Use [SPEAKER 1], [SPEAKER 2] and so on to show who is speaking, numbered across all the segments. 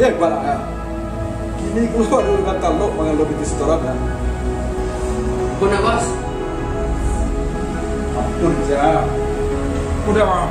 [SPEAKER 1] dia bala ya. Kini keluar dari kantor lo mangal lebih di setoran ya.
[SPEAKER 2] Kuna bos.
[SPEAKER 1] Ampun ya. Udah mah.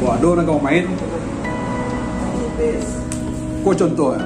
[SPEAKER 1] Waduh, nak kau main? Kau contoh ya?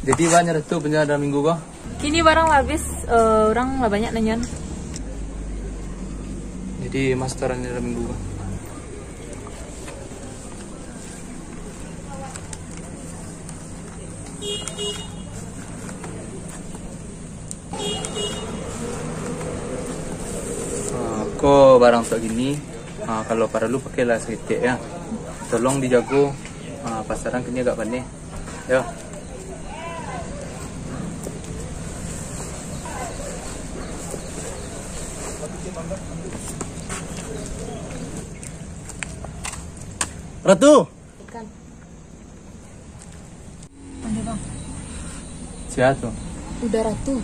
[SPEAKER 2] Jadi banyak tu penjara minggu kau.
[SPEAKER 3] Kini barang habis, orang lah banyak nanyan.
[SPEAKER 2] Jadi masteran dalam minggu kau. Kau barang tak gini, kalau para lu pakailah sedikit ya. Tolong dijago, pasaran kini agak pandai. Ya.
[SPEAKER 4] Ratu.
[SPEAKER 3] Ikan. Mana bang?
[SPEAKER 2] Siapa tu?
[SPEAKER 3] Udah Ratu.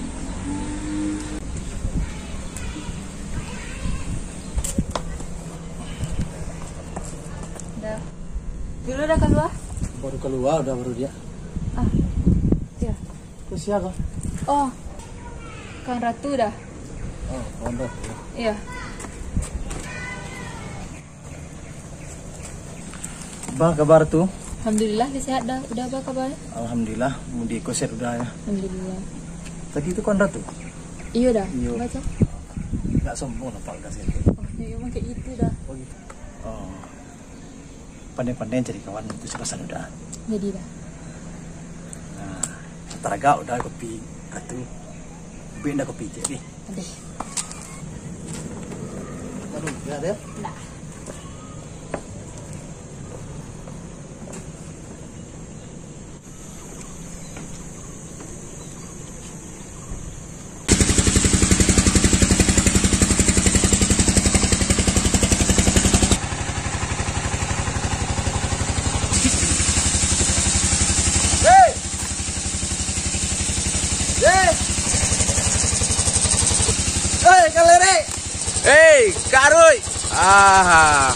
[SPEAKER 3] Udah. Dulu udah keluar?
[SPEAKER 4] Baru keluar, udah baru dia.
[SPEAKER 3] Ah, ya.
[SPEAKER 4] Terus siapa?
[SPEAKER 3] Oh, Kang Ratu dah.
[SPEAKER 4] Oh, pondok.
[SPEAKER 3] Iya.
[SPEAKER 4] Bah kabar tu?
[SPEAKER 3] Alhamdulillah dia sehat dah. Udah apa kabar?
[SPEAKER 4] Alhamdulillah, mudi koset udah ya.
[SPEAKER 3] Alhamdulillah.
[SPEAKER 4] Tadi itu kan Ratu.
[SPEAKER 3] Iya dah.
[SPEAKER 4] Iya.
[SPEAKER 3] Baca.
[SPEAKER 4] Enggak sombong nampak kasih.
[SPEAKER 3] Oh, ya emang kayak gitu dah.
[SPEAKER 4] Oh gitu. Oh. Pandai-pandai cari kawan itu sepasan udah.
[SPEAKER 3] Jadi dah.
[SPEAKER 4] Nah, teraga udah kopi Ratu. Benda kopi jadi.
[SPEAKER 3] Aduh.
[SPEAKER 4] Aduh, ya ada.
[SPEAKER 3] Nah.
[SPEAKER 2] Hei, Kak Arui. Ah.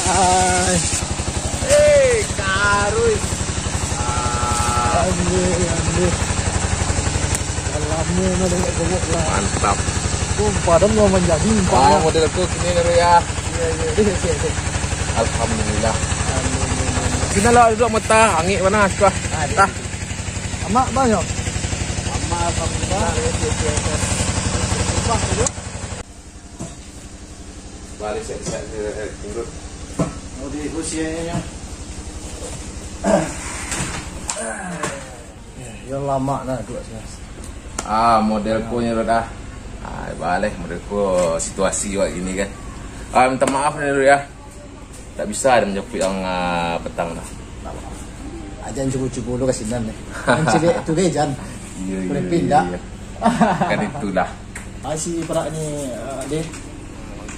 [SPEAKER 4] Hai.
[SPEAKER 2] Hei, Kak Arui. Ah.
[SPEAKER 4] Alhamdulillah. Alamnya mana nak gobok lah.
[SPEAKER 2] Mantap.
[SPEAKER 4] Padam mau menjadi
[SPEAKER 2] Oh, modelku kini Kak Arui ya.
[SPEAKER 4] Iya.
[SPEAKER 2] Alhamdulillah. Kita lah duduk mata angin mana suah. Tah.
[SPEAKER 4] Amak banyak.
[SPEAKER 2] Mama alhamdulillah. Balik saya turun.
[SPEAKER 4] Mau di usianya. Ya lama nah dua sih.
[SPEAKER 2] Ah, modelku nya dah. Ah, balik modelku situasi kayak gini kan. Ah, minta maaf nih dulu ya. Tak bisa ada menjepit yang petang dah.
[SPEAKER 4] Ajan cukup-cukup lu kasinan nih. Kan cebek tu ke jan.
[SPEAKER 2] Iya.
[SPEAKER 4] Boleh pindah.
[SPEAKER 2] Kan itulah.
[SPEAKER 4] Masih perak ni Dek.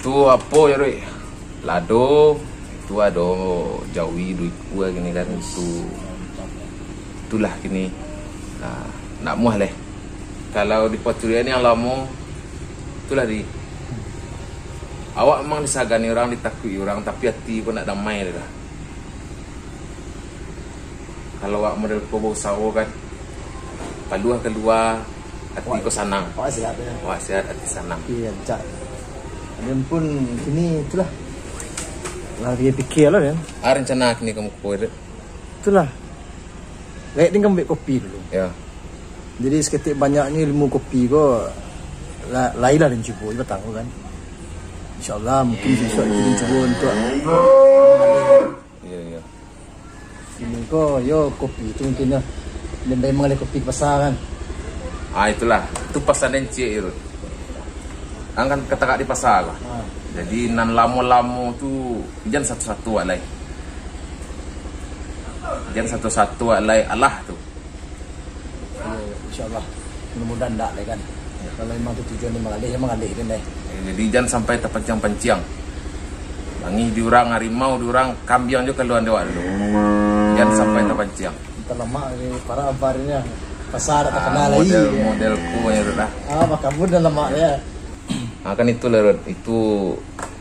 [SPEAKER 2] Tu apa ya, Rui? Lado. Tu ada Jawi duit gua gini kan itu. Itulah gini. Nah, nak muah leh. Kalau di Poturian yang lama itulah di awak memang disagani orang, ditakui orang, tapi hati pun nak damai dah. Kalau awak model kau bau sawo kan, paluah keluar, hati kau sanang.
[SPEAKER 4] Awak sihat ya.
[SPEAKER 2] Awak sihat, hati sanang.
[SPEAKER 4] Iya, cak. Dan pun kini itulah. Lagi fikir lah kan.
[SPEAKER 2] Rencana kini kamu kau itu?
[SPEAKER 4] Itulah. Baik ni kamu ambil kopi dulu.
[SPEAKER 2] Ya.
[SPEAKER 4] Jadi seketik banyaknya ilmu kopi kau lain lah dan cuba petang kan. InsyaAllah mungkin besok kita cuba untuk
[SPEAKER 2] Iya.
[SPEAKER 4] ini kau yo kopi itu mungkin lah. Dan memang ada kopi ke pasar kan.
[SPEAKER 2] Ah itulah, itu pasar encik itu. Angkan kata di pasar lah. Jadi nan lamo-lamo tu jangan satu-satu alai. Jangan satu-satu alai Allah tu.
[SPEAKER 4] InsyaAllah mudah-mudahan tak lah kan. Kalau memang tu tujuan memang alih kan deh.
[SPEAKER 2] Jadi jangan sampai terpancang-pancang. Bangi diorang harimau, diorang kambiang juga keluar dewa dulu. Jangan sampai terpancang.
[SPEAKER 4] Entah lama ni para abarinya pasar tak kenal lagi.
[SPEAKER 2] Modelku ya dah.
[SPEAKER 4] Maka pun dah lama ya.
[SPEAKER 2] Kan itu lerut, itu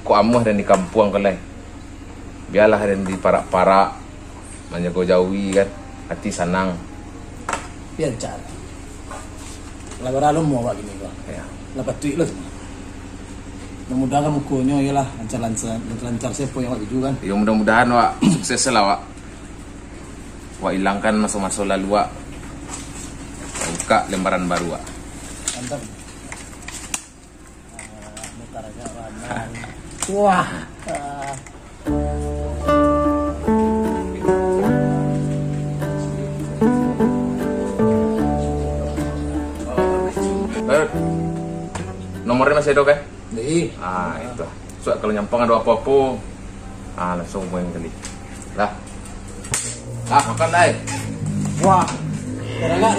[SPEAKER 2] ku amuh dan di kampung kalai. Biarlah dan di parak-parak menjaga Jawi kan, hati sanang.
[SPEAKER 4] Biar cara. Lagu lalu mau buat gini kau.
[SPEAKER 2] Ya.
[SPEAKER 4] Lepas tweet lo semua. Mudah-mudahan mukunya ialah lancar siapa yang buat video kan.
[SPEAKER 2] Ya mudah-mudahan wak sukses lah wak. Wak hilangkan masa-masa lalu wak. Buka lembaran baru wak.
[SPEAKER 4] Mantap. Mutar aja warna. Wah.
[SPEAKER 2] Nomornya masih ada kan?
[SPEAKER 4] Nih.
[SPEAKER 2] Ah itu. So kalau nyampang ada apa-apa, langsung main kali. Lah. Makan dah.
[SPEAKER 4] Wah. Terangkat.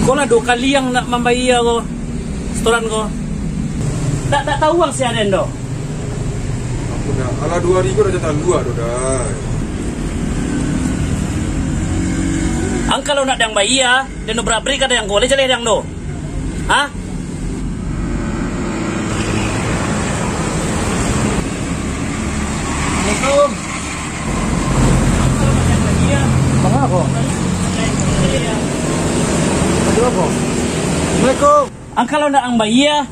[SPEAKER 5] Kau lah 2 kali yang nak membayar ko setoran ko. Tak tahu uang si Aden do.
[SPEAKER 1] Aku dah, ala 2 hari kau dah jatah luar dah.
[SPEAKER 5] Ang kalau nak dang bayar dan no berabri kada yang boleh jaleh dang do. Ha?
[SPEAKER 4] Assalamualaikum.
[SPEAKER 5] Ang kalau nak ang bayar,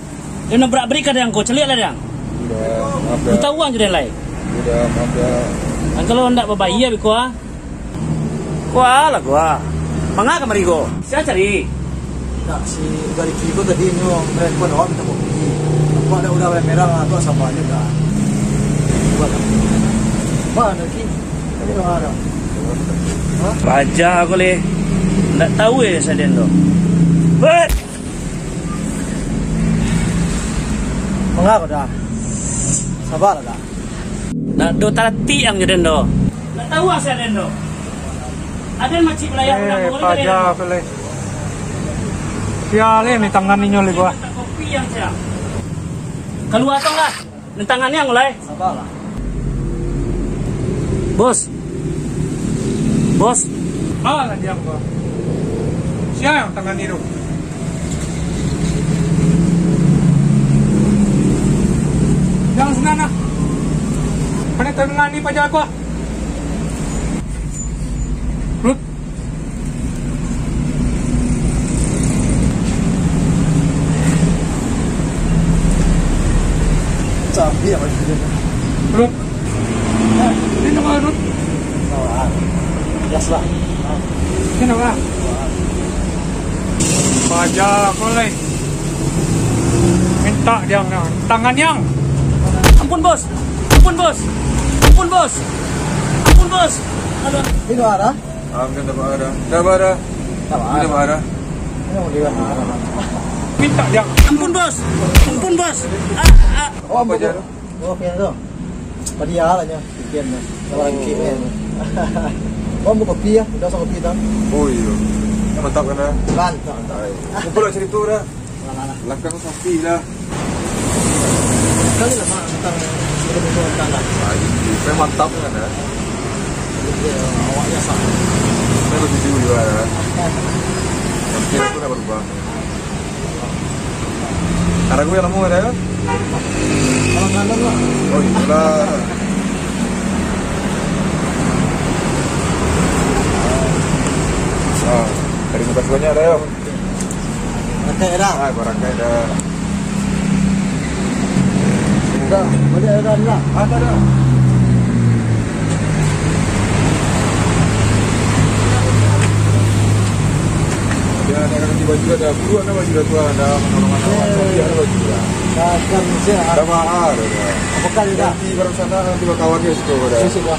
[SPEAKER 5] dia nak berak berikan yang kau celik lah yang.
[SPEAKER 1] Udah,
[SPEAKER 5] Kita uang je dia lain.
[SPEAKER 1] Udah,
[SPEAKER 5] Ang kalau nak berbayar biko ah. Kuah lah kuah. Mangga kemari ko. Saya cari.
[SPEAKER 4] Tak, si dari Kibo tadi ni orang brand pun orang minta kopi. Apa ada udah merah atau sama aja dah. Buat apa? Mana Ki? Tadi mana?
[SPEAKER 5] Baja aku le. Tak tahu saya dia tu. Bet.
[SPEAKER 4] Mengapa dah? Sabar dah.
[SPEAKER 5] Nak do tarati ang dia tu. Tak tahu saya dia tu. Ada macam melayang nak boleh dia.
[SPEAKER 1] Pele. Siale ni tangan ninyo le gua.
[SPEAKER 5] Kopi yang siap. Keluar tong lah. Ni tangannya yang mulai.
[SPEAKER 4] Sabar lah.
[SPEAKER 5] Bos. Bos.
[SPEAKER 1] Mana diam gua? Siapa yang tangan itu? Jangan senana. Pada tangan ni pajak gua. Rut.
[SPEAKER 4] Cabi apa itu?
[SPEAKER 1] Rut. Ini nama Rut.
[SPEAKER 4] Sabar. Biasalah.
[SPEAKER 1] Ini nama. Pajak boleh. Minta dia tangan yang.
[SPEAKER 5] Ampun bos. Ampun bos. Ampun bos. Ampun bos. Aduh.
[SPEAKER 4] Ini ada?
[SPEAKER 1] Ambil dah ada. Dah ada. Ini ada.
[SPEAKER 4] Ini mau dia.
[SPEAKER 1] Minta dia.
[SPEAKER 5] Ampun bos. Ampun bos.
[SPEAKER 4] Oh, apa je? Oh, pian tu. Padi lah nya, pian nya. Kalau lagi pian. Oh, mau kopi ya? Udah sama kopi dah.
[SPEAKER 1] Oh iya. Mantap kan dah.
[SPEAKER 4] Mantap.
[SPEAKER 1] Kumpul lah cerita dah. Belakang sapi dah.
[SPEAKER 4] Kali lah mak tentang sebelum tentang dah.
[SPEAKER 1] Memang mantap kan dah.
[SPEAKER 4] Awaknya sama.
[SPEAKER 1] Saya begitu juga dah. Nanti aku dah berubah. Karena gue yang nemu ada ya?
[SPEAKER 4] Kalau ngantar lah.
[SPEAKER 1] Oh iyalah. Dari muka suanya ada ya?
[SPEAKER 4] Nanti dah.
[SPEAKER 1] Barangkali ada.
[SPEAKER 4] Dah, boleh ada lah.
[SPEAKER 1] Ada dah. Ya, ada ganti baju ada. Dua ada baju dah tua ada mana-mana. Dia ada baju dah.
[SPEAKER 4] Dah kan saya
[SPEAKER 1] Ada mahal ada.
[SPEAKER 4] apa kali dah?
[SPEAKER 1] Nanti baru sana nanti kawan dia situ ada.
[SPEAKER 4] Sisi dah.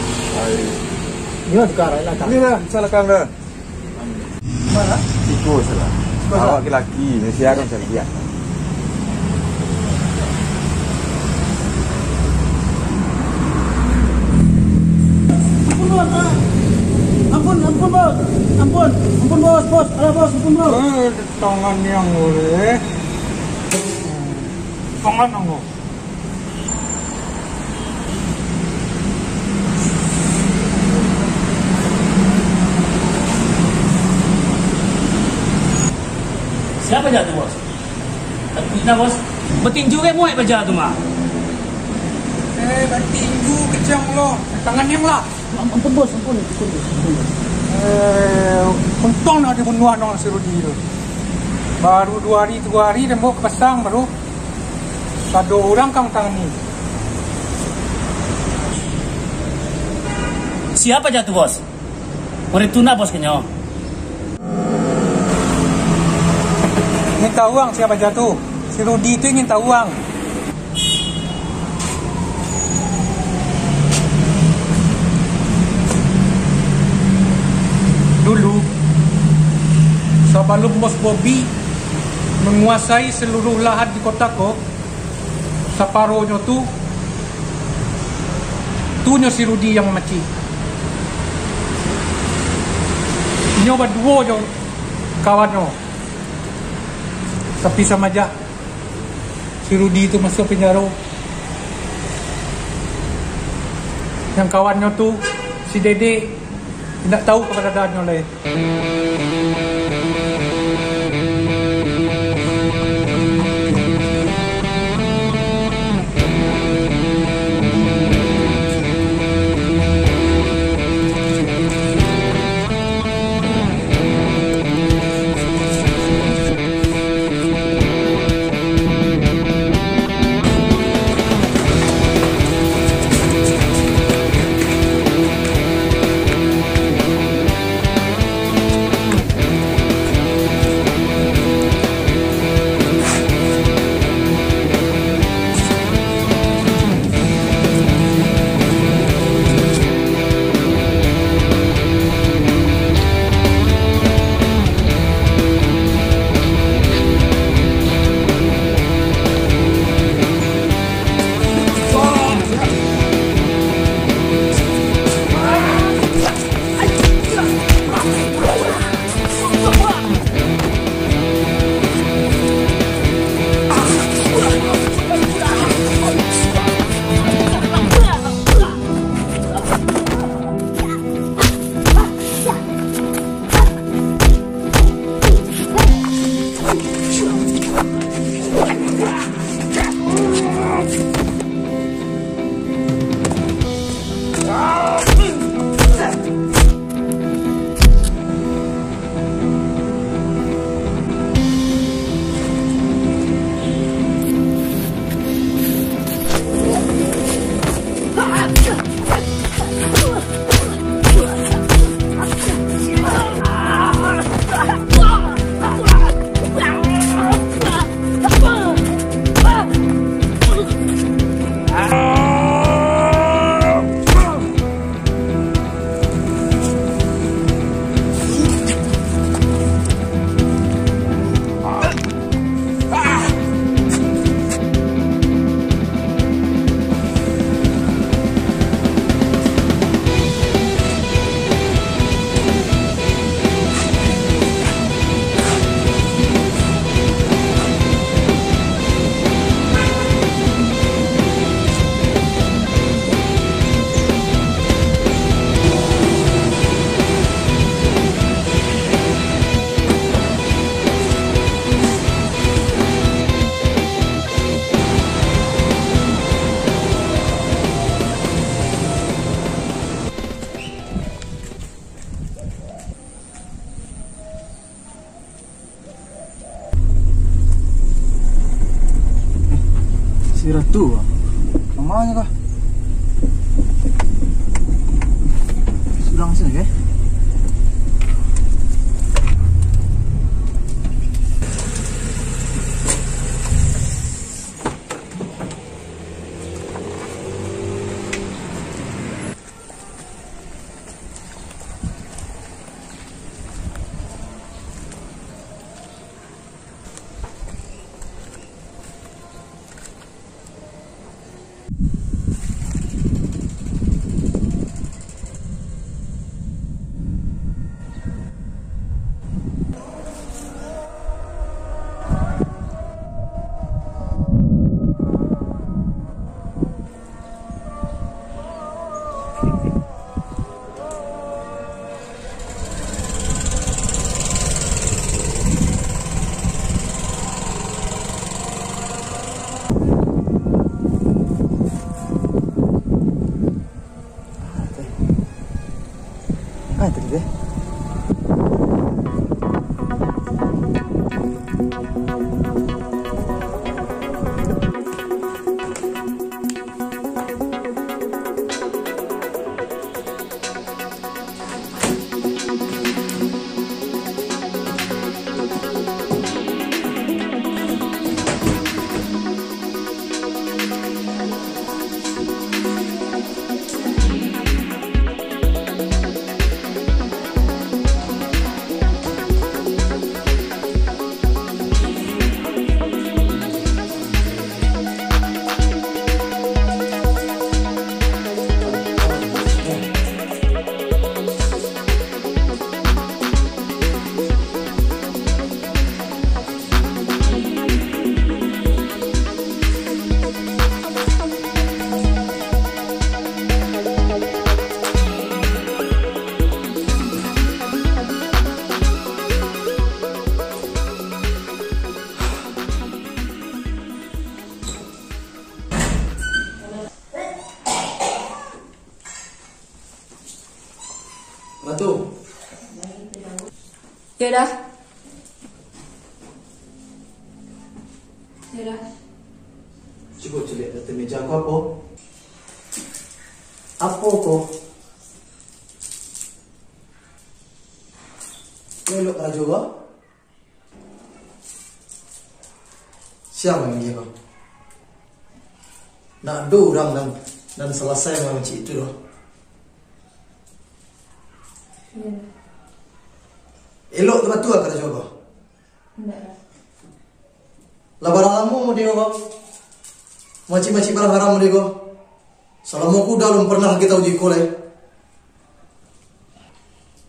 [SPEAKER 4] Ini mah tukar lah kan.
[SPEAKER 1] Ini dah, salah kang dah.
[SPEAKER 4] Mana?
[SPEAKER 1] Siko salah. Awak laki-laki, Malaysia kan saya lihat.
[SPEAKER 4] Ampun bos. Ampun bos. Ada bos, ampun bos.
[SPEAKER 1] Tangan yang boleh. Tangan aku.
[SPEAKER 5] Siapa jatuh bos? Kita bos. Bertinju ke muat baca tu mah.
[SPEAKER 1] Bertinju kejang lo. Tangan yang lah.
[SPEAKER 4] Ampun bos.
[SPEAKER 1] Untung nak dibunuh orang si Rudi tu. Baru 2 hari 3 hari dia mau pasang baru. Satu orang kang tangan ni.
[SPEAKER 5] Siapa jatuh bos? Murid tuna bos kenyo.
[SPEAKER 1] Minta uang siapa jatuh? Si Rudi tu minta uang. Dulu sebelum Bos Bobby menguasai seluruh lahan di kota ko, separuhnya tu nyo si Rudi yang mati. Nyo berdua jo kawannya. Tapi sama aja si Rudi itu masuk penjara. Yang kawannya tu si Dede tidak tahu keberadaannya oleh.
[SPEAKER 4] Si Ratu, namanya kah? Sudah sini ke? Tadi deh. Ratu.
[SPEAKER 3] Ya dah. Ya dah.
[SPEAKER 4] Cuba lihat atas meja aku apa? Apa kau? Elok tak juga? Siapa yang dia kau? Nak ada orang dan selesai macam itu loh.
[SPEAKER 3] Ya.
[SPEAKER 4] Elok tempat tu kata coba.
[SPEAKER 3] Enggak dah.
[SPEAKER 4] Lah barang lama mau dia kau. Macam-macam barang haram dia kau. Selama aku dah pernah kita uji kolej.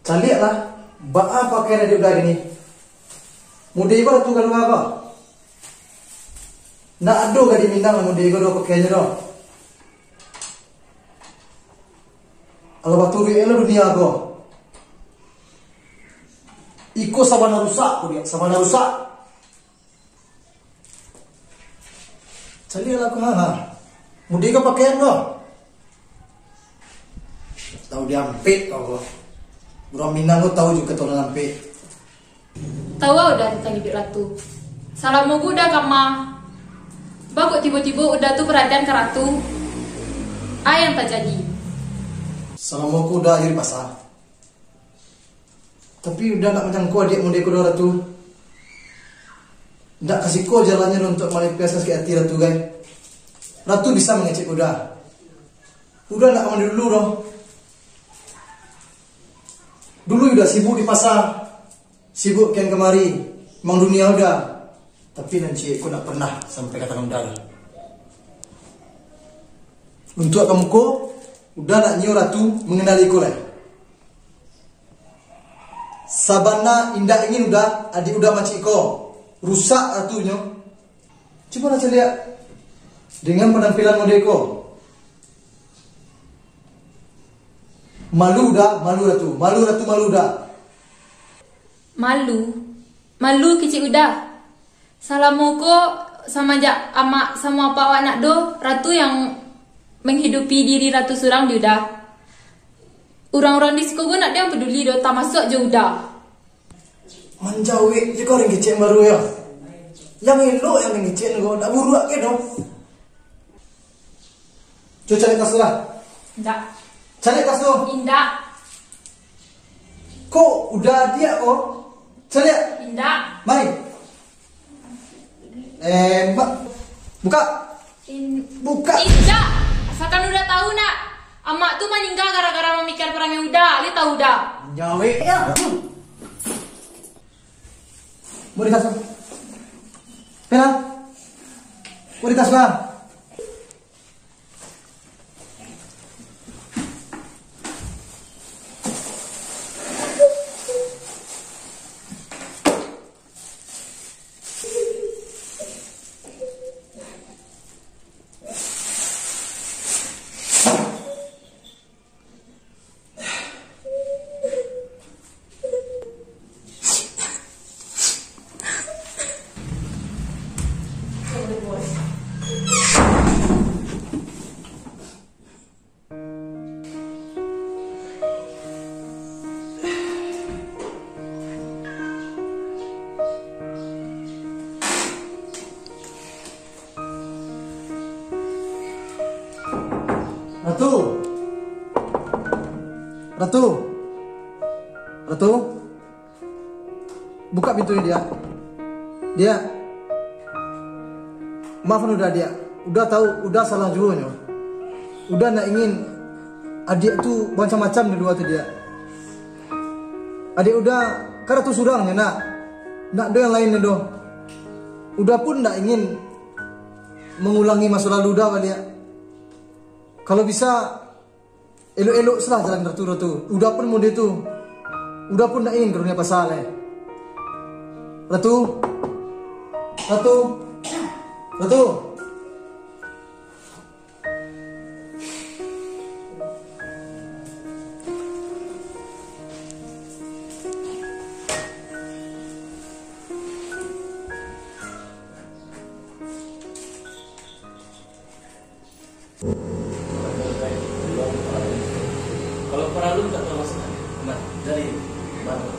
[SPEAKER 4] Saya lihatlah, baa pakaian dia udah gini. Mudah ibarat tu kalau apa? Nak ada gadi mindang mudah ibarat pakaiannya dah. Kalau batu dia elok dunia kau. Iko sabana rusak, dia sabana rusak. Cari lah kau mudah kau pakaian kau. Tahu dia ampit kau. Orang Minang kau tahu juga tahu ampit.
[SPEAKER 3] Tahu udah tentang Ibu Ratu. Salam mogu udah kama. Bagus tiba-tiba udah tuh perhatian ke Ratu. yang tak jadi.
[SPEAKER 4] Selama aku udah jadi pasar. Tapi udah nak macam kau adik muda kau dah Ratu. Ndak kasih kau jalannya untuk melampiaskan sakit hati Ratu guys. Ratu bisa mengecek kuda. Udah nak mandi dulu dong. Dulu udah sibuk di pasar. Sibuk kian kemari. Memang dunia udah. Tapi nanti aku nak pernah sampai katakan udah. Untuk kamu kau udah nak nyiu Ratu mengenali kau lah. Sabana indah ingin udah adik udah macik kau rusak Ratunya. Coba nak lihat dengan penampilan model kau. Malu dah, malu Ratu, malu Ratu, malu dah.
[SPEAKER 3] Malu kecil udah. Salamu ko sama jak amak sama apa awak nak do Ratu yang menghidupi diri Ratu surang dia udah. Orang-orang di sekolah nak dia yang peduli do tak masuk je udah.
[SPEAKER 4] Manjawi je kau orang kecil baru ya. Yang elok yang ngecek kau nak buruak ke dong. Cuba cari tas lah.
[SPEAKER 3] Ndak.
[SPEAKER 4] Cari tas tu.
[SPEAKER 3] Indak.
[SPEAKER 4] Kau udah dia kau. Cari.
[SPEAKER 3] Indak.
[SPEAKER 4] Mari. Mbak. Buka. Buka.
[SPEAKER 3] Indak. Asalkan udah tahu nak. Amak tu meninggal gara-gara memikir perang yang udah. Li tahu dah.
[SPEAKER 4] Nyawe ya. Mau di tas. Pena. Mau di tas bang. Ratu, buka pintunya dia. Maafkan udah dia, udah tahu, udah salah juga nya. Udah nak ingin adik tu macam-macam di dua tu dia. Adik udah karena tu surangnya nak do yang lainnya do. Udah pun nak ingin mengulangi masa lalu dah dia. Kalau bisa elok-elok selah jalan Ratu. Udah pun mode tu. Udah pun nak ingin ke dunia pasal Ratu.
[SPEAKER 5] Kalau perahu tak tahu masalah. Dari mana?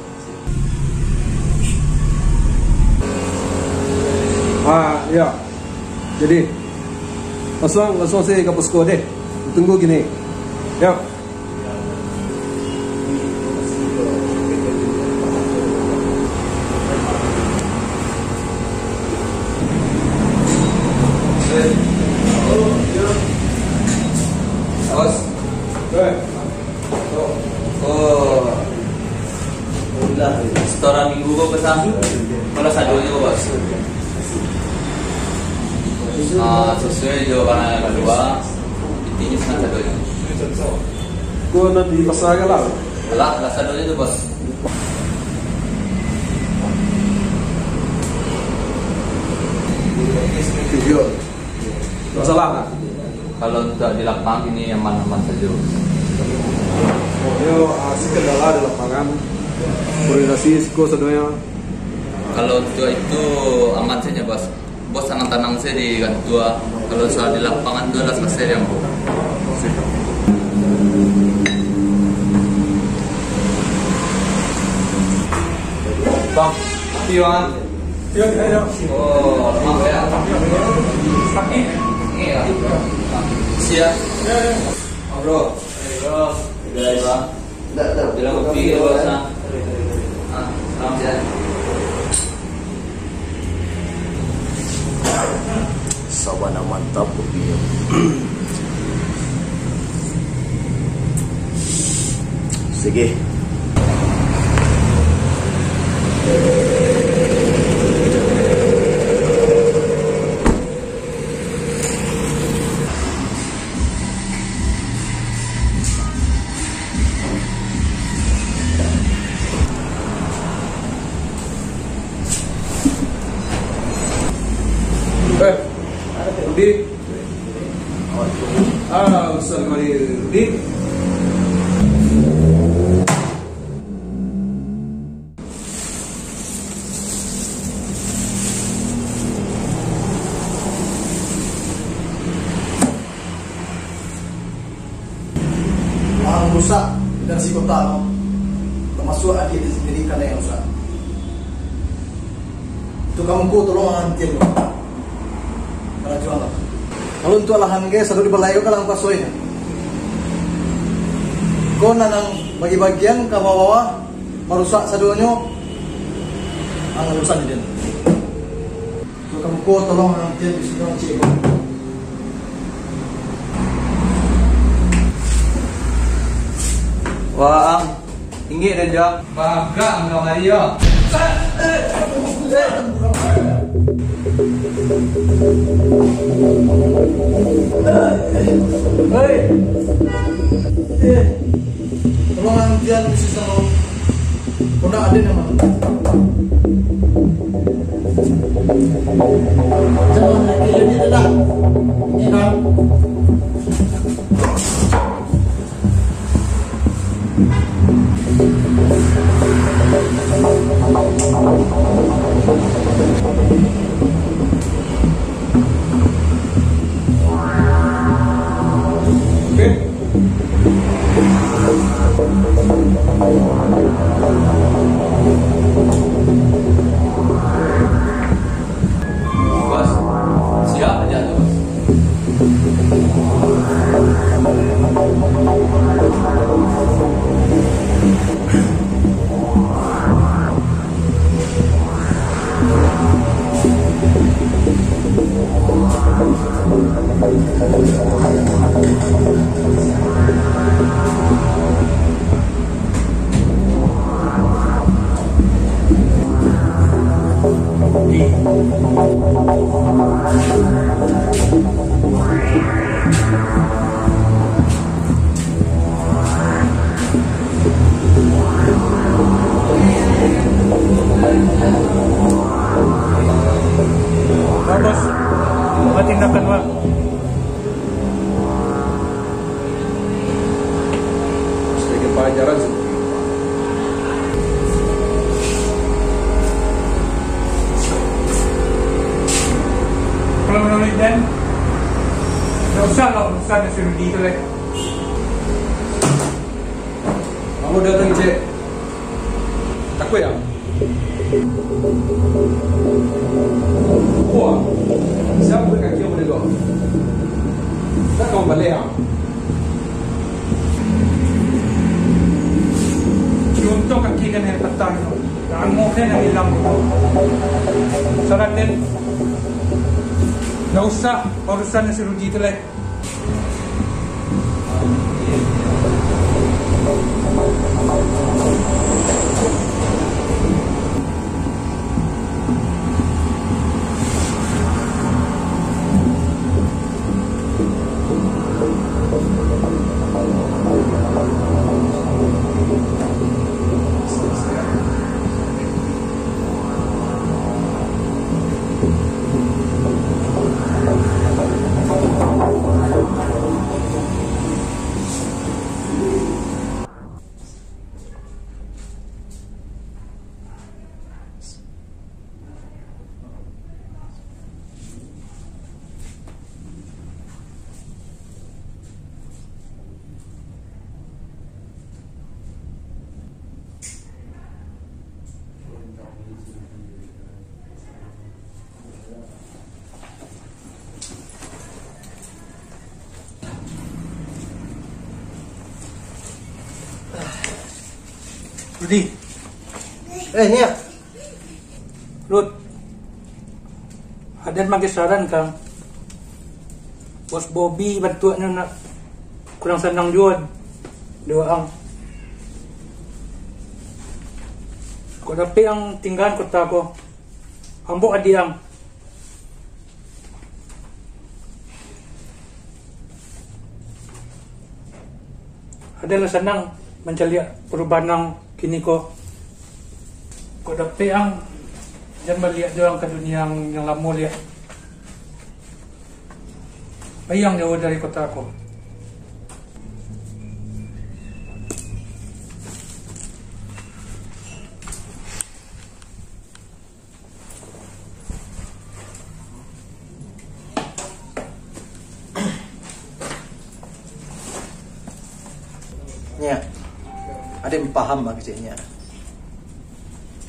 [SPEAKER 6] Ya. Jadi langsung saya ke posko deh. Tunggu gini. Ya.
[SPEAKER 2] Bos. Setoran minggu kau pesan. Kalau sadonya bos. Sesuai jawaban kedua, intinya senang sadonya.
[SPEAKER 6] Kau nanti pasar ke lah?
[SPEAKER 2] Lah sadonya tu bos.
[SPEAKER 6] Video. Masalah tak?
[SPEAKER 2] Kalau untuk di lapangan ini aman-aman saja.
[SPEAKER 6] Yo, asik kendala di lapangan. Koordinasi siko sedonya.
[SPEAKER 2] Kalau untuk itu aman saja bos. Bos tenang-tenang saya di kantor. Kalau soal di lapangan itu adalah selesai yang bos. Bang, pion. Oh, lemah ya. Sakit. Iya. Siap.
[SPEAKER 6] bro.
[SPEAKER 7] Guys, bilang kopi ya bos. Selamat ya.
[SPEAKER 2] Sabana mantap kopi. Sige.
[SPEAKER 6] Rudi. Ustaz mari Rudi.
[SPEAKER 4] Ang rusak dan si kota no, termasuk adik dia sendiri kan yang rusak. Itu kamu ku tolong antir lo. Karena jual lah. Kalau untuk lahan guys, selalu dibelayo kalau pasoy. Kau nanang bagi-bagian ke bawah merusak saduannya, ang rusak dia. Itu kamu ku tolong antir di sini cik.
[SPEAKER 6] Wah, tinggi dan jauh. Baga enggak Mario.
[SPEAKER 4] Tolong antian di sana. Kau nak ada nama? Jangan lagi lebih dah. Ini kan.
[SPEAKER 7] Bos, siap aja tuh bos.
[SPEAKER 1] Bos, apa tindakan Pak?
[SPEAKER 6] Sebagai pelajaran sih.
[SPEAKER 1] Kalau menurut Dan, nggak usah lah urusan si Rudi itu leh.
[SPEAKER 6] Kamu datang cek. Takut ya? Wah, siapa kaki yang boleh go? Tak kau balik ya?
[SPEAKER 1] Contoh kaki kan yang petang itu, angok kan yang hilang itu. Saran Dan, nggak usah urusan si Rudi itu leh. Rudi,
[SPEAKER 4] Nia.
[SPEAKER 1] Rud, ada magi saran kang. Bos Bobby bantuannya nak kurang senang juga. Doang. Kau dapat yang tinggal kota ko. Ambok adiang. Adalah senang mencari perubahan yang kini ko. Kau dapat yang jangan melihat doang ke dunia yang lama lihat. Bayang jauh dari kota ko.
[SPEAKER 4] Nya, ada yang paham lah kecilnya.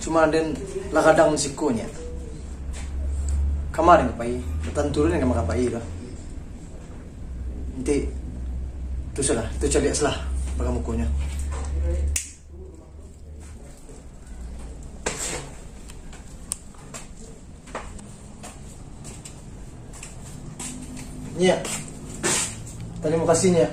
[SPEAKER 4] Cuma ada lah kadang sikunya. Kemarin kapai, datang turun yang kapai lah. Nanti tu salah, tu cari salah baga mukunya. Nya, terima kasihnya.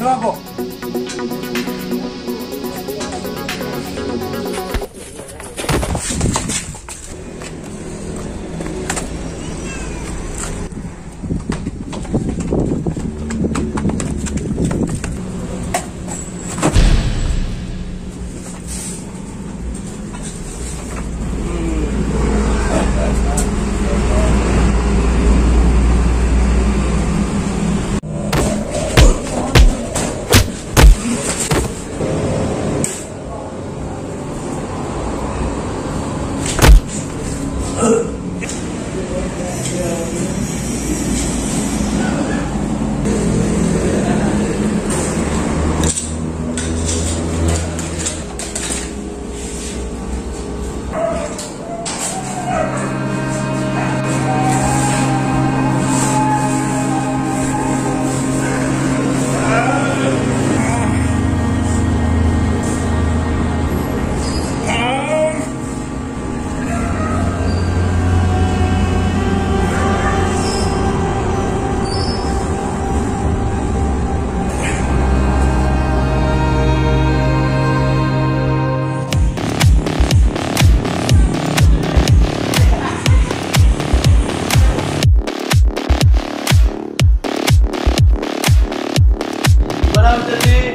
[SPEAKER 1] Aduh aku.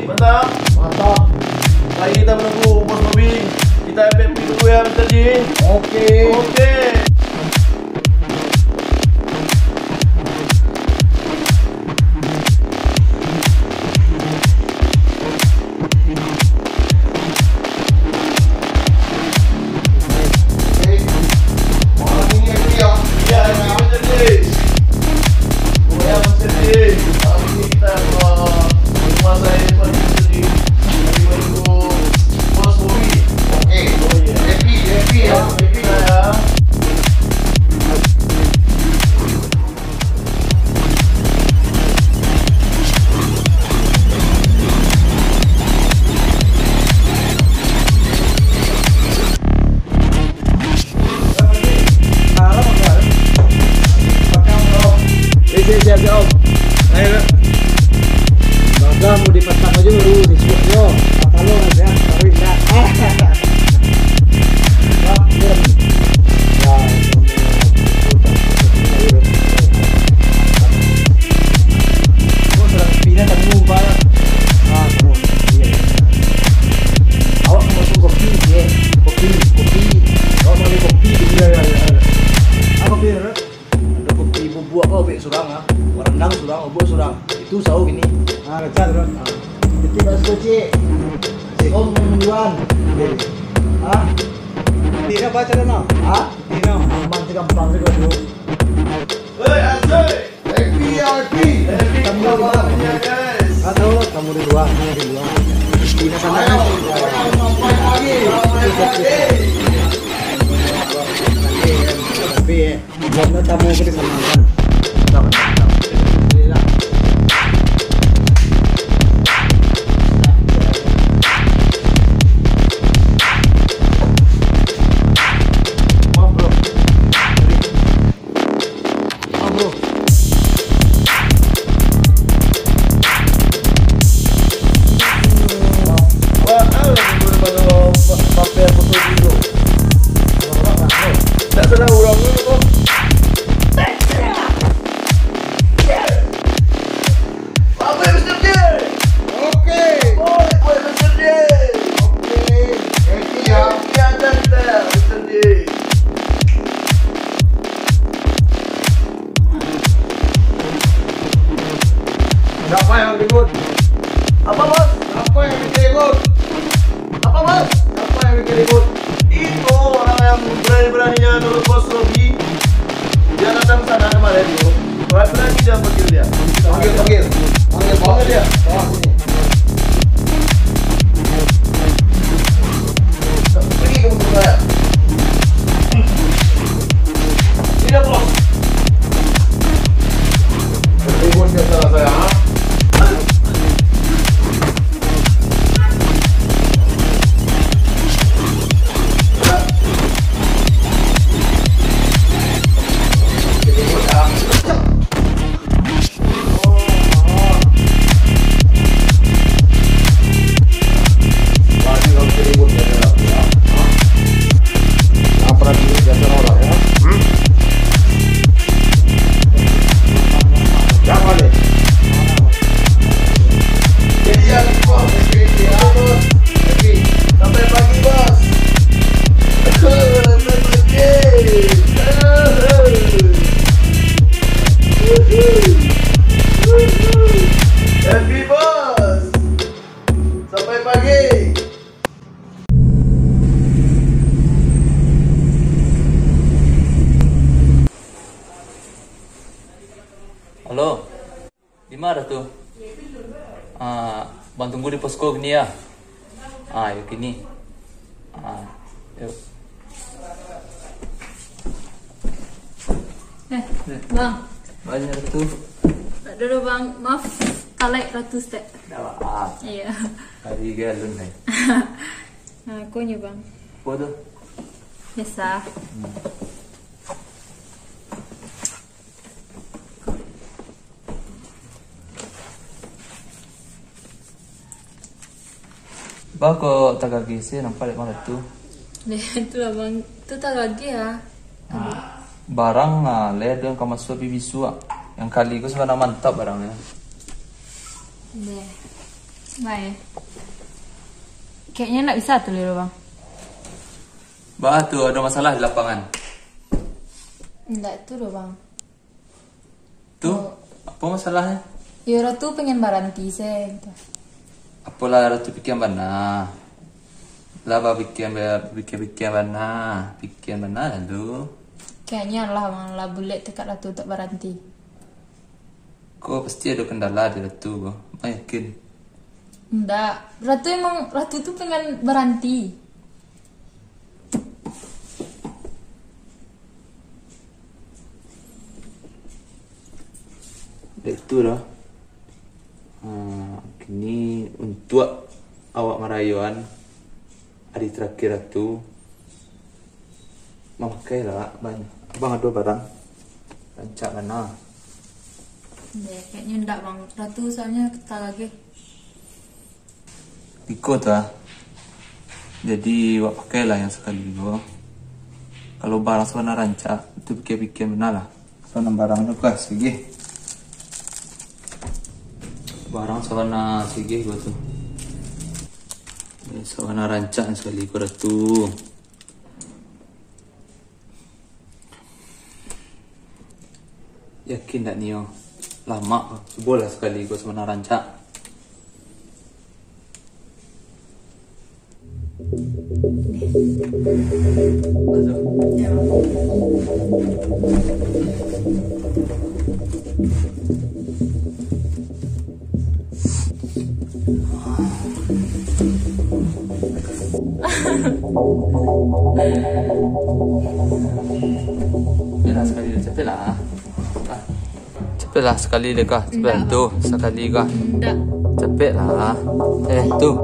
[SPEAKER 8] Mantap. Mantap. Mari kita menunggu Bos Bobby. Kita FFP dulu ya, Mr. Ji. Oke. Oke. tu sau gini.
[SPEAKER 4] Kejar terus. Jadi bas kunci. Si Om duluan. Tidak baca dana. Tidak. Aman gampang juga tu.
[SPEAKER 8] Hei, Asoy. Happy. Kamu di guys.
[SPEAKER 4] Tahu kamu di luar. Di sana. Tapi belum tamu ke sana.
[SPEAKER 8] Tak salah orang tu kok. Apa Mr. J?
[SPEAKER 4] Okey.
[SPEAKER 8] Boleh Mr. J.
[SPEAKER 4] Okey. Happy ya.
[SPEAKER 8] Ya dah Mr. J.
[SPEAKER 4] Siapa yang ribut?
[SPEAKER 8] Apa bos?
[SPEAKER 4] Siapa yang bikin ribut?
[SPEAKER 8] Apa bos?
[SPEAKER 4] Siapa yang bikin ribut?
[SPEAKER 8] Itu orang yang berani-beraninya nurut bos Robi. Dia datang sana kemarin tu. Berani dia panggil dia.
[SPEAKER 4] Panggil dia.
[SPEAKER 8] Pergi ke muka saya. Tidak bos.
[SPEAKER 4] Ribut dia salah saya.
[SPEAKER 8] Sampai pagi bos. Happy bos. Sampai pagi.
[SPEAKER 7] Halo, di mana tuh? Bang tunggu di posko gini ya. Yuk gini. Yuk.
[SPEAKER 3] Bang.
[SPEAKER 7] Banyak tuh.
[SPEAKER 3] Dulu bang, maaf. Talek ratus teh.
[SPEAKER 7] Dah.
[SPEAKER 3] Iya.
[SPEAKER 7] Hari galon nih.
[SPEAKER 3] Nah, aku nya bang.
[SPEAKER 7] Apa tuh?
[SPEAKER 3] Biasa.
[SPEAKER 7] Bah kok tak lagi sih nampak di mana tuh?
[SPEAKER 3] Itu lah bang. Itu tak lagi ya.
[SPEAKER 7] Barang lihat dengan kamar suami bisu yang kali gue sebenarnya mantap barangnya.
[SPEAKER 3] Deh. Baik. Kayaknya nak bisa tuh lihat bang.
[SPEAKER 7] Bah tuh ada masalah di lapangan.
[SPEAKER 3] Enggak itu loh bang.
[SPEAKER 7] Tuh apa masalahnya?
[SPEAKER 3] Yora tuh pengen baranti saya. Gitu.
[SPEAKER 7] Apalah ratu pikiran mana? Laba pikiran mana? Pikiran mana lalu?
[SPEAKER 3] Kayaknya lah bang lah boleh tekat ratu untuk baranti.
[SPEAKER 7] Kok pasti ada kendala di ratu kok? Yakin?
[SPEAKER 3] Enggak, ratu tuh pengen baranti.
[SPEAKER 7] Itu dah. Kini untuk awak merayuan hari terakhir ratu memakai lah banyak. Abang ada barang rancak mana?
[SPEAKER 3] Deh, kayaknya enggak bang. Ratu soalnya kita lagi.
[SPEAKER 7] Ikut lah. Jadi awak pakailah yang sekali go. Kalau barang sebenarnya rancak itu pikir-pikir benar lah. Soalnya barangnya kas lagi. Barang sawana sige gua tuh. Sawana rancak sekali ko ratu. Yakin tak Nio? lama, boleh sekali gue sama Naranca. Cepet lah sekali deh kah, cepet tuh sekali kah,
[SPEAKER 3] Enggak.
[SPEAKER 7] cepet lah, tuh.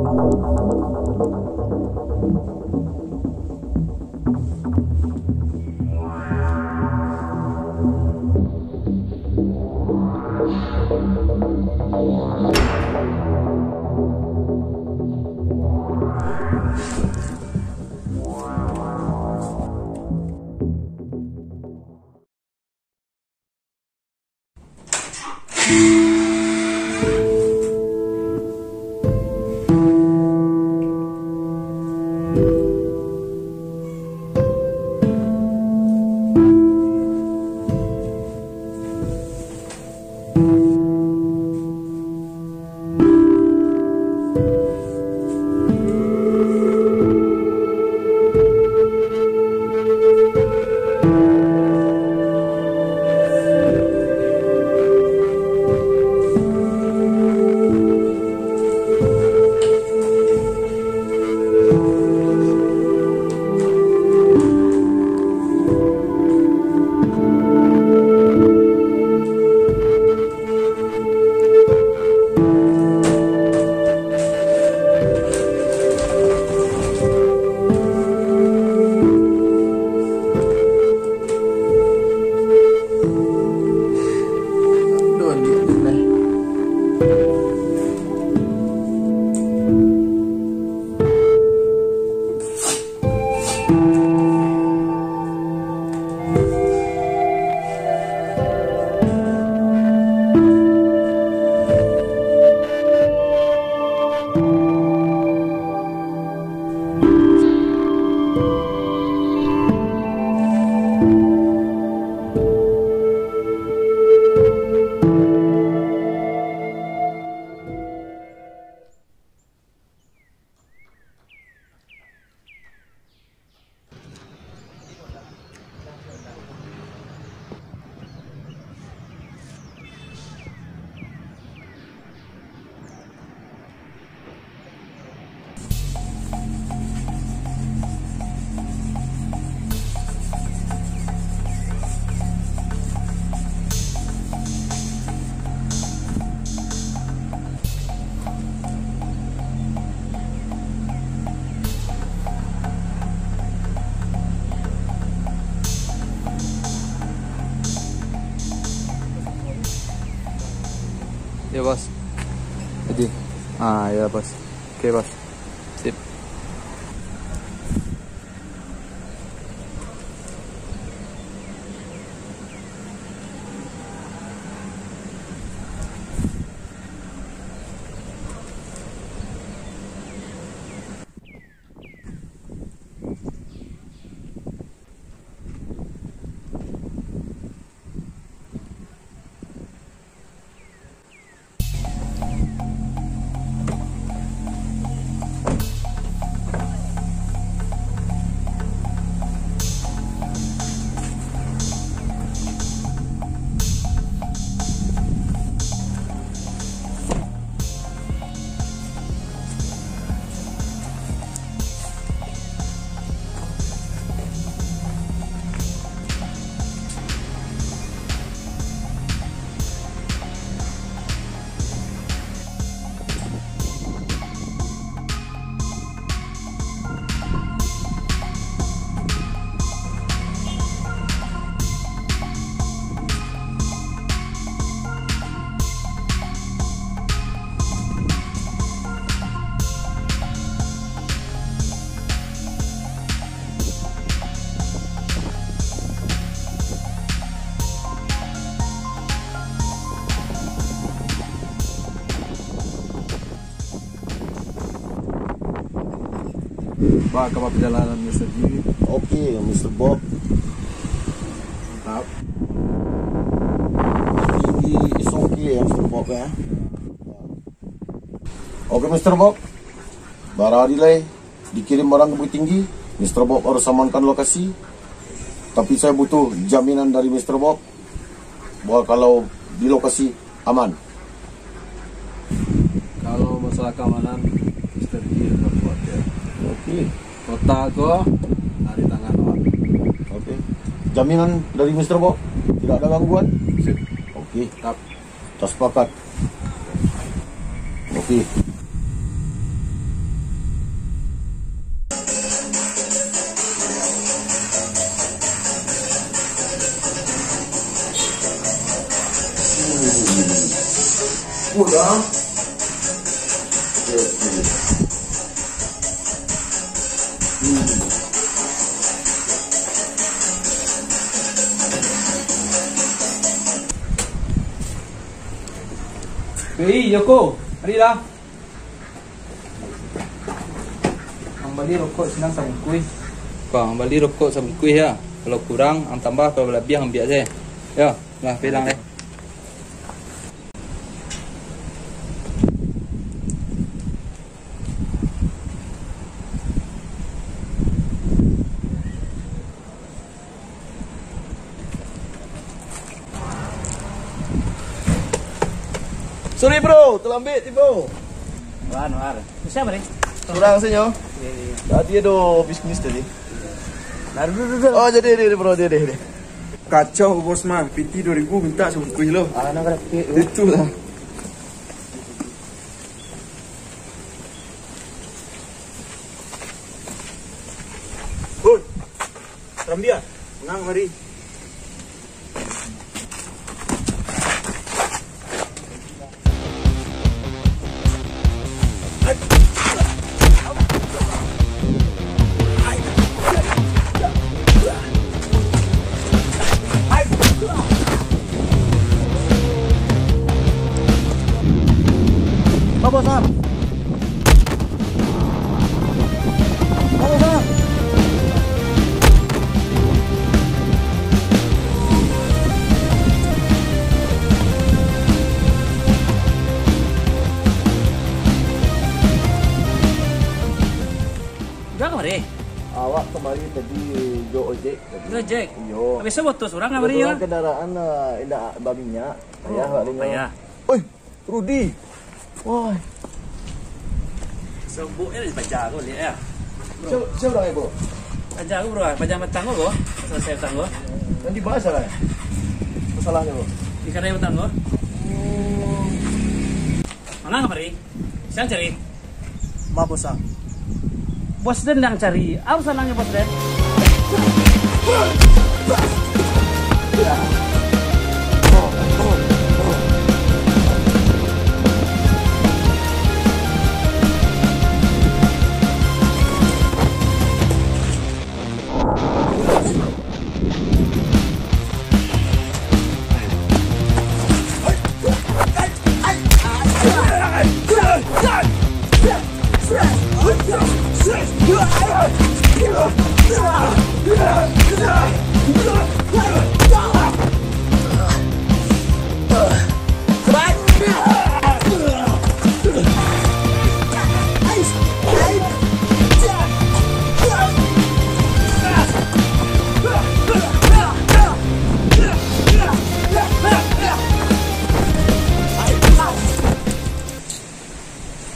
[SPEAKER 7] Ya bos. Jadi, ya bos. Oke bos. Sip.
[SPEAKER 6] Pak, kapal perjalanan Mr. G.
[SPEAKER 8] Oke, Mr. Bob.
[SPEAKER 6] Mantap.
[SPEAKER 8] Tapi ini is okay ya Mr. Bob ya. Oke Mr. Bob, Baradilai dikirim barang ke Bukit Tinggi. Mr. Bob harus amankan lokasi. Tapi saya butuh jaminan dari Mr. Bob bahwa kalau di lokasi aman.
[SPEAKER 6] Kalau masalah keamanan, Mr. G udah buat ya.
[SPEAKER 8] Oke.
[SPEAKER 6] Kota go dari tangan orang.
[SPEAKER 8] Oke. Jaminan dari Mr. Bob tidak ada gangguan.
[SPEAKER 6] Sip.
[SPEAKER 8] Oke.
[SPEAKER 6] Tap.
[SPEAKER 8] Kita sepakat. Oke. Udah.
[SPEAKER 7] Hei Yoko, marilah. Ang bali rokok senang sabun kuih. Kau ang bali rokok sabun kuih ya. Kalau kurang, ang tambah, kalau lebih ang biar saya. Ya, lah bilang deh.
[SPEAKER 8] Sorry bro, terlambat tiba.
[SPEAKER 5] War. Siapa nih?
[SPEAKER 8] Kurang senyo. Tadi ada bisnis tadi. Oh jadi bro, dia. Kacau bos mah, PT 2000 minta sabun kuih lo.
[SPEAKER 7] Anak ada
[SPEAKER 8] Itu lah. Hoi, ram dia, mengang mari.
[SPEAKER 4] Apa Sam? Apa Sam?
[SPEAKER 5] Udah kemari?
[SPEAKER 8] Awak kemarin tadi jo ojek tadi.
[SPEAKER 5] Gojek.
[SPEAKER 8] Yo.
[SPEAKER 5] Habis sebut tuh orang kemari ya?
[SPEAKER 8] Kendaraan indah babinya. Ayah
[SPEAKER 5] Oh,
[SPEAKER 8] paling.
[SPEAKER 5] ayah.
[SPEAKER 8] Oi, Rudi. Wah.
[SPEAKER 5] Sebut ya baca aku lihat ya.
[SPEAKER 8] Siapa orang itu?
[SPEAKER 5] Baca aku bro, baca matang aku. Selesai matang aku.
[SPEAKER 8] Nanti bahas lah. Masalahnya bro.
[SPEAKER 5] Ikan matang aku. Mana kemari? Siang cari.
[SPEAKER 4] Ma bos Sam.
[SPEAKER 5] Bos dendang cari. Apa salahnya bos den?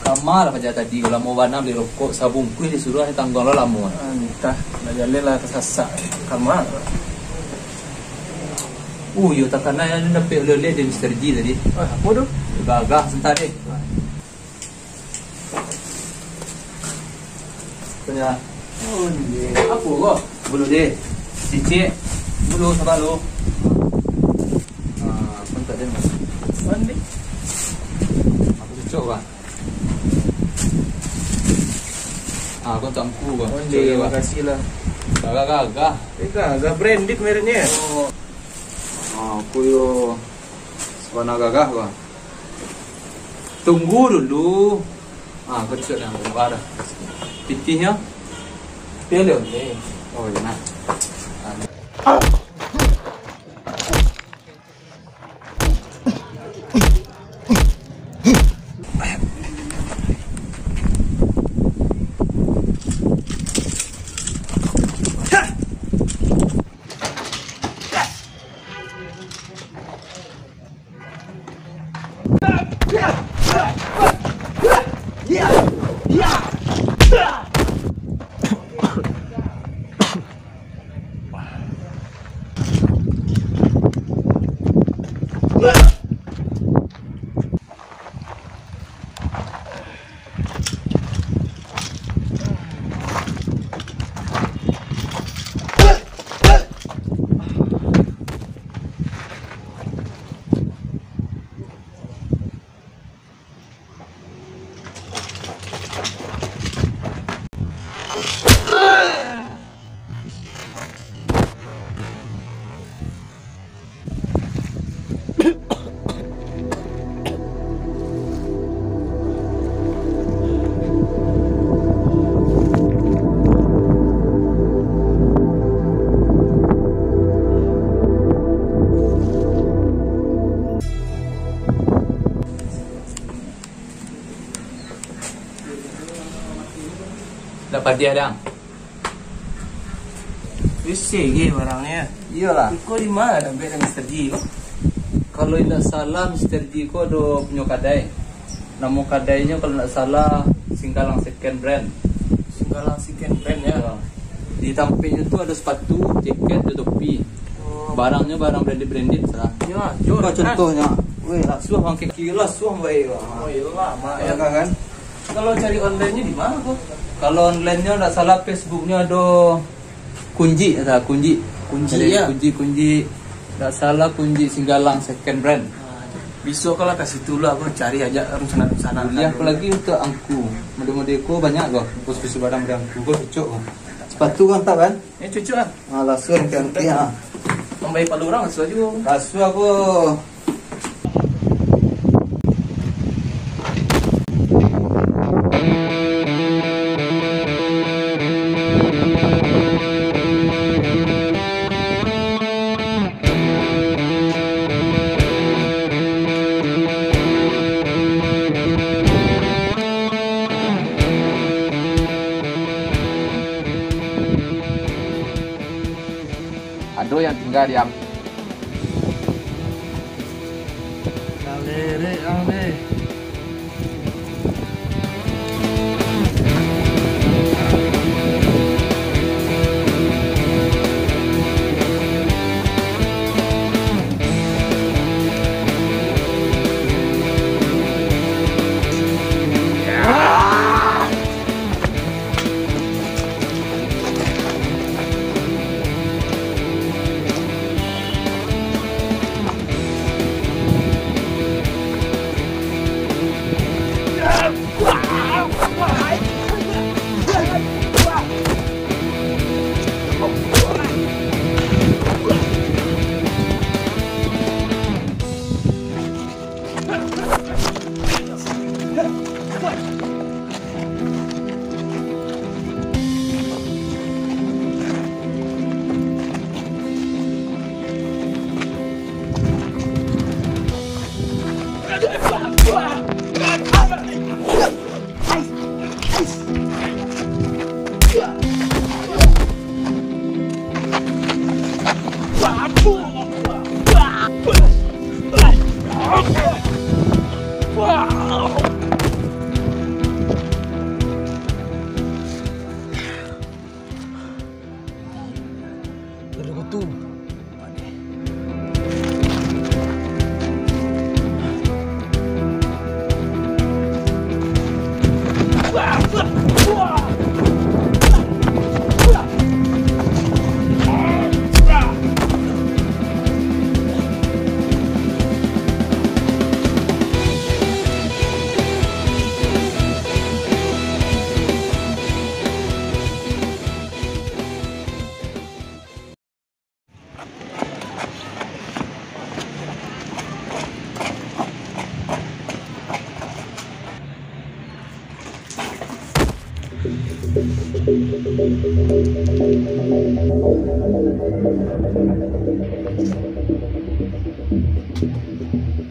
[SPEAKER 7] Kamar apa tadi kalau mau warna beli rokok sabun kuih disuruh tanggung lo lamu.
[SPEAKER 4] Entah, najalil lah tersasak. Kamar.
[SPEAKER 7] Yo takkan na yan na pelole din Mr. G tadi.
[SPEAKER 4] Apa tu?
[SPEAKER 7] Gagah sebentar deh. Punya. Apa kok? Bulu deh. Cicik. Bulu sama lo. Kontak dia mas.
[SPEAKER 4] Mandi.
[SPEAKER 7] Aku cucuk kan. Kontakku kan.
[SPEAKER 4] Terima kasih lah.
[SPEAKER 7] Gagah.
[SPEAKER 4] Agak branded mereknya.
[SPEAKER 7] Aku yo warna gagah kan. Tunggu dulu. Kecil yang berbarang. Pitihnya. Pilih ni. Oh ya nak. Dapat dia dang.
[SPEAKER 5] Bisa ge barangnya.
[SPEAKER 7] Iyalah.
[SPEAKER 5] Kau di mana beda Mr. G kok?
[SPEAKER 7] Kalau tidak salah Mr. G ko ada punya kedai. Nama kedainya kalau tidak salah Singgalang Second Brand.
[SPEAKER 5] Singgalang second brand ya.
[SPEAKER 7] Ya. Di sampingnya itu ada sepatu, jaket, ada topi. Barangnya barang branded salah.
[SPEAKER 5] Ya,
[SPEAKER 7] Coba contohnya. Weh, langsung pakai kilas suang baik.
[SPEAKER 5] Oh iya lama
[SPEAKER 7] Ya
[SPEAKER 5] ya.
[SPEAKER 7] kan?
[SPEAKER 5] Kalau cari online-nya di mana kok?
[SPEAKER 7] Kalau online-nya tidak salah Facebooknya ada kunci, ada kunci.
[SPEAKER 5] Kunci,
[SPEAKER 7] Jadi,
[SPEAKER 5] ya?
[SPEAKER 7] Kunci. Tidak salah kunci Singgalang Second Brand.
[SPEAKER 5] Besok kalau kasih dulu aku cari aja rencana-rencana.
[SPEAKER 7] Kuliah apalagi untuk angku. Mode-modeku banyak kok. Khusus barang angku kok cocok. Sepatu kan tak kan?
[SPEAKER 5] Ini cucu kan?
[SPEAKER 7] Langsung kan ya.
[SPEAKER 5] Membaik pada orang langsung aja.
[SPEAKER 7] Langsung aku
[SPEAKER 2] Ado yang tinggal diam.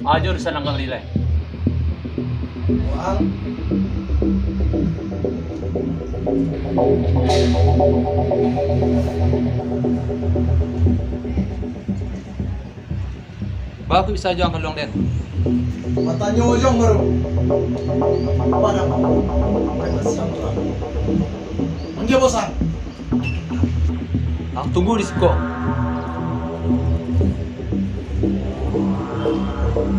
[SPEAKER 5] Aja urusan angkat nilai.
[SPEAKER 7] Bapak bisa jual kelong den.
[SPEAKER 4] Matanya ujung baru. Apa nama? Manggil bosan.
[SPEAKER 7] Tunggu di siko.
[SPEAKER 6] Goyang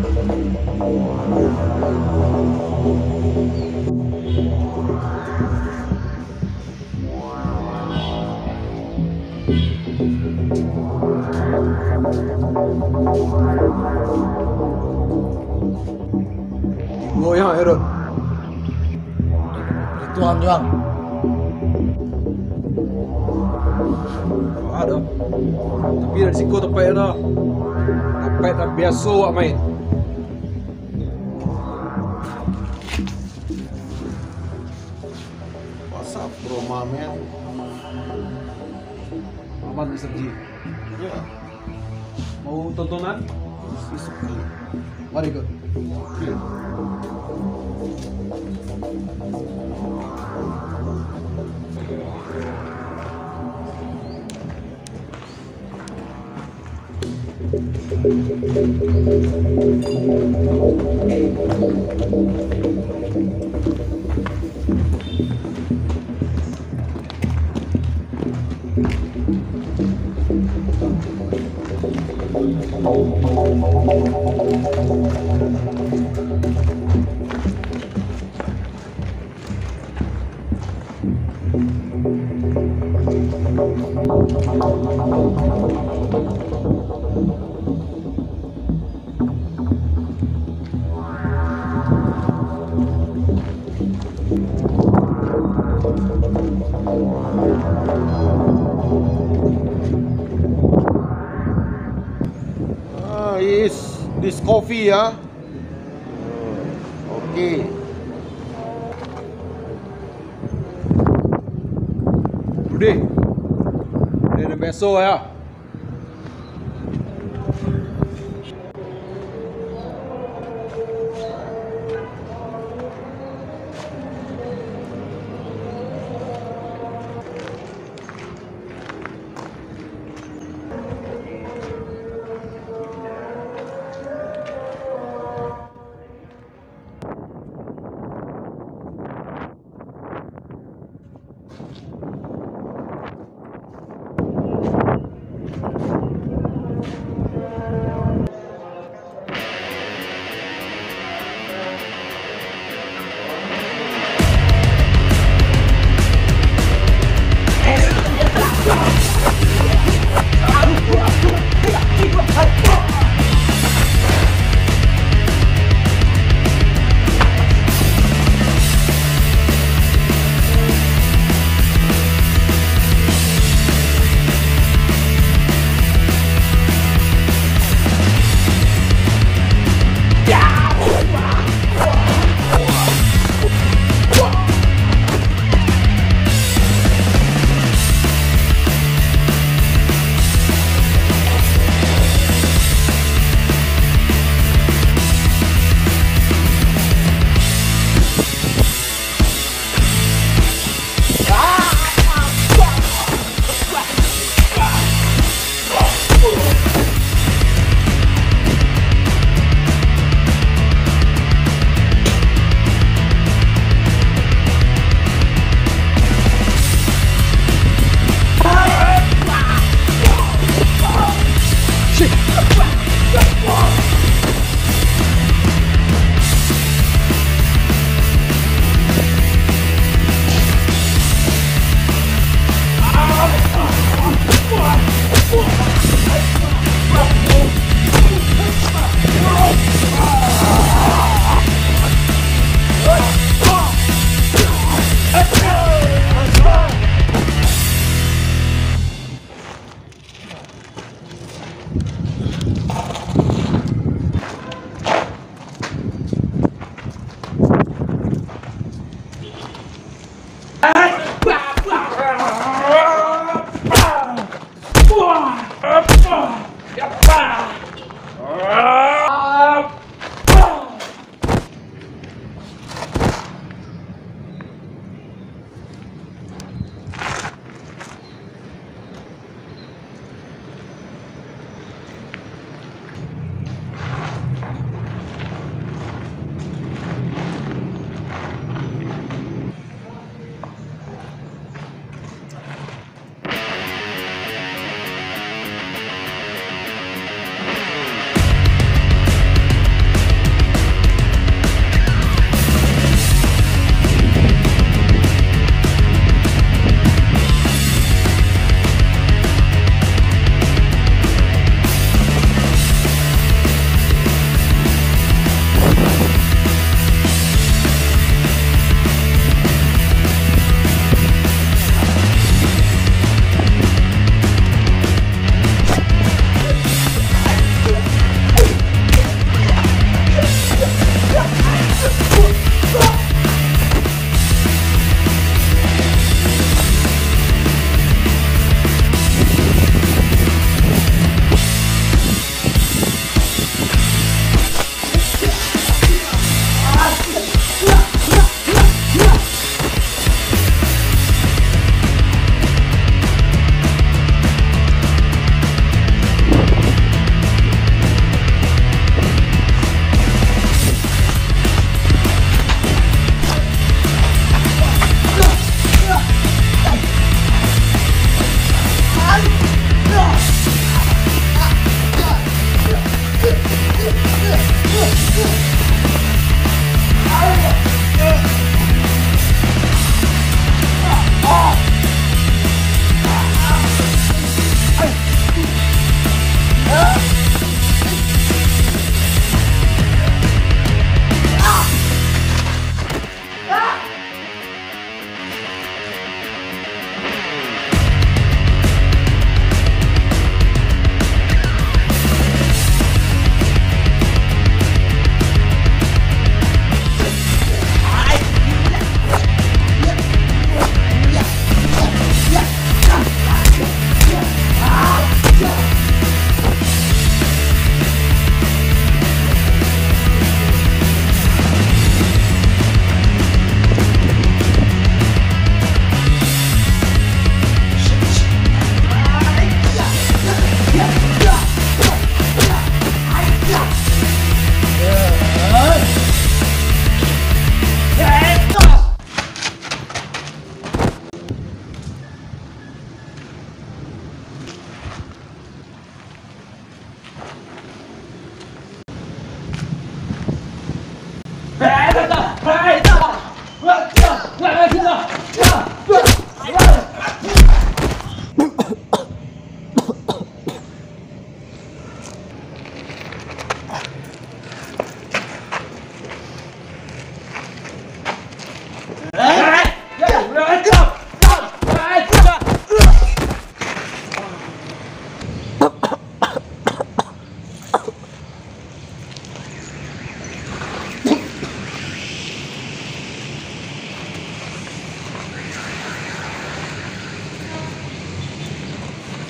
[SPEAKER 6] Herod.
[SPEAKER 4] Tuang juang.
[SPEAKER 6] Ada. Tapi dari siko tempat ada. Tempat tak biasa awak main.
[SPEAKER 8] What's up, bro, my man?
[SPEAKER 6] Aman Mr. G.
[SPEAKER 8] Ya,
[SPEAKER 6] Mau tontonan?
[SPEAKER 8] it's okay.
[SPEAKER 6] Mari ikut.
[SPEAKER 8] Okay. Is this coffee ya? Okay.
[SPEAKER 6] Rudy. Ini besok ya.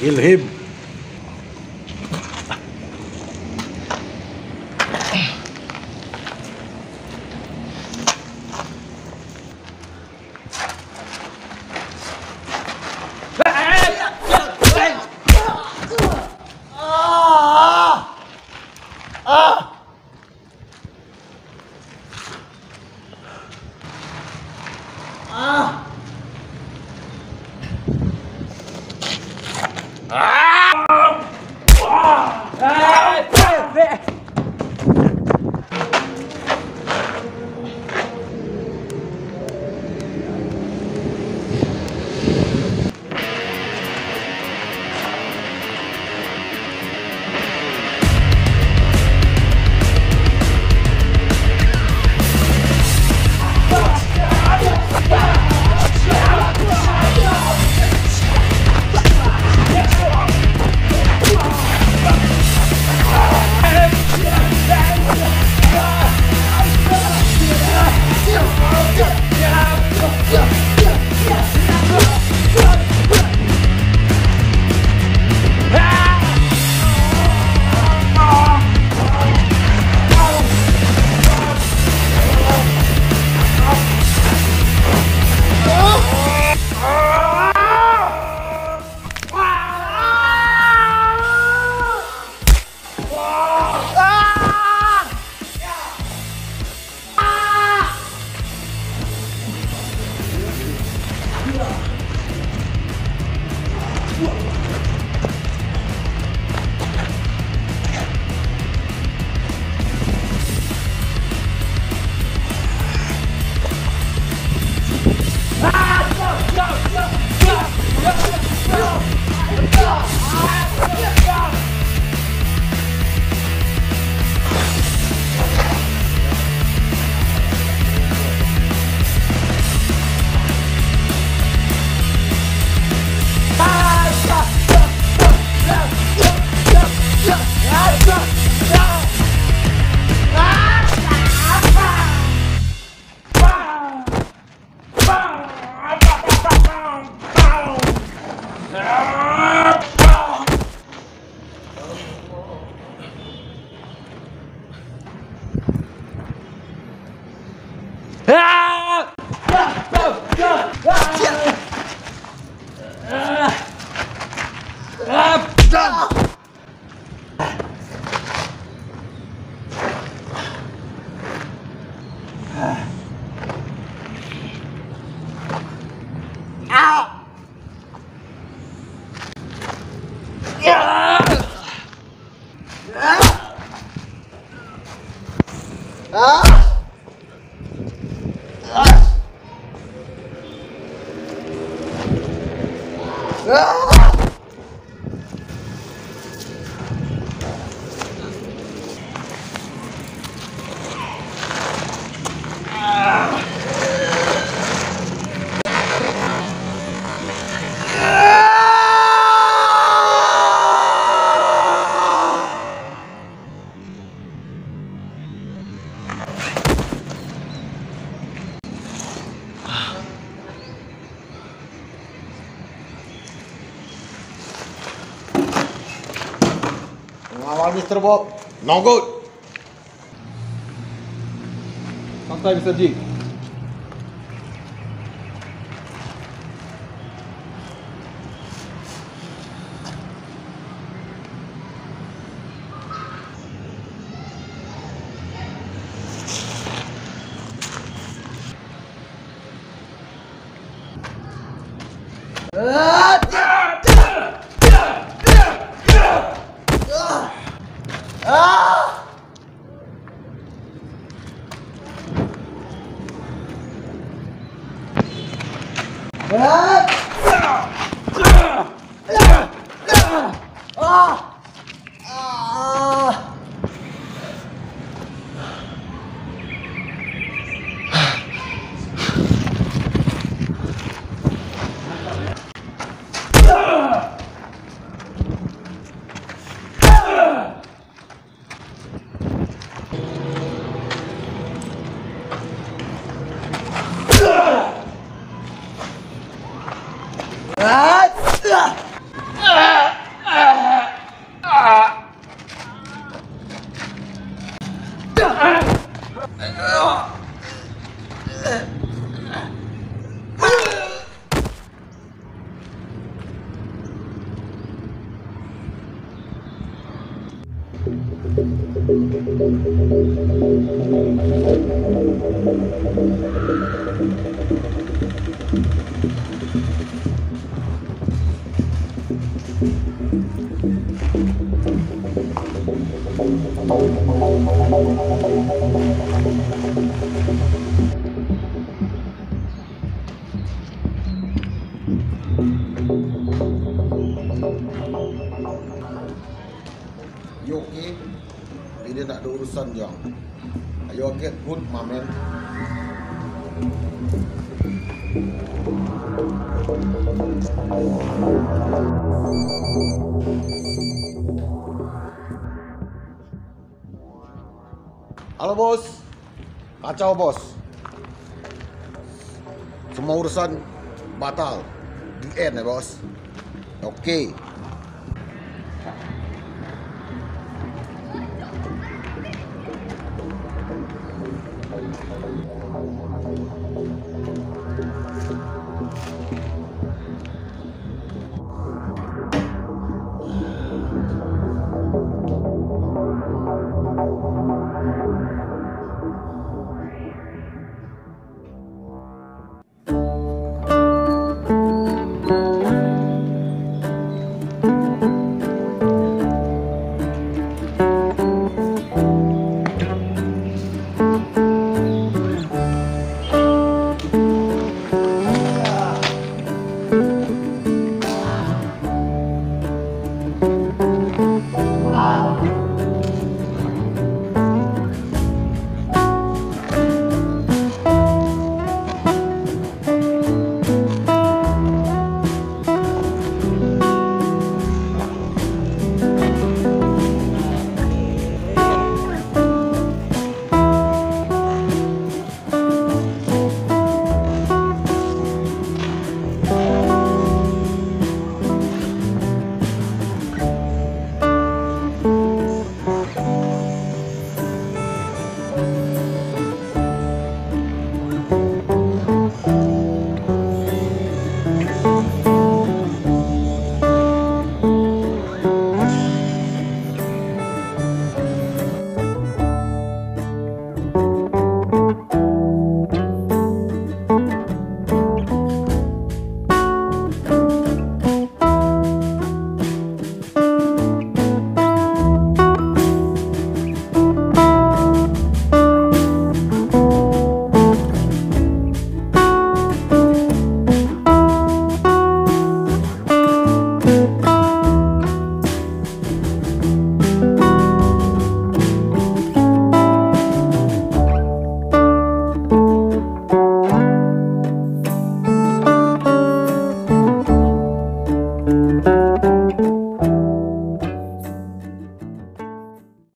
[SPEAKER 6] Ilhim.
[SPEAKER 8] Pengawal Mr. Bob, no good.
[SPEAKER 6] Santai Mr. G.
[SPEAKER 8] You okay? Ini tak ada urusan jang. Ayo get good, my man. Halo bos, kacau bos. Semua urusan batal, di end ya bos. Oke.